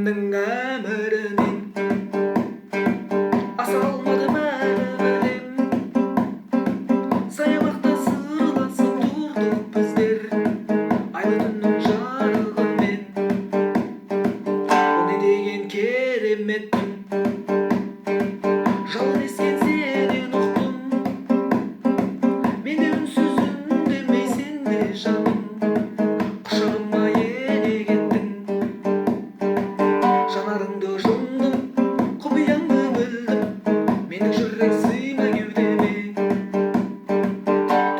Жанымның әмірінен аса алмадым әлі білем. Саябақта сырласып тұрдық біздер айлы түннің жарығымен. Бұл не деген керемет түн, жалын ескен сенен ұқтым. Мен үнсіз үндемейсің де жаным, құшағыма ене кеттің. Жанарыңды жұмдым, құпияңды білдім, менің жүрек сыймай кеудеме.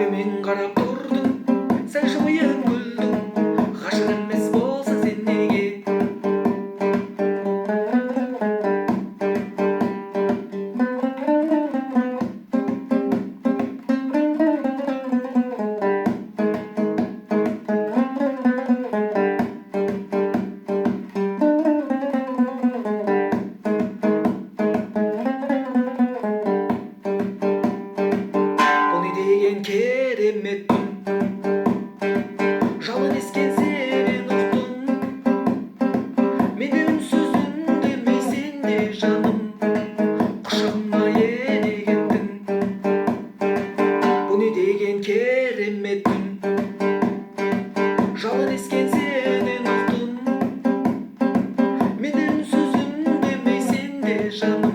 Төмен қарап тұрдым, сәл жымиып күлдің, ғашық емес болсаң сен неге? Деген керемет түн, жалын ескен сенен ұқтым. Мен үнсіз үндемейсің де жаным, құшағыма ене кеттің. Бұл не деген керемет түн, жалын ескен сенен ұқтым. Мен үнсіз үндемейсің де жаным,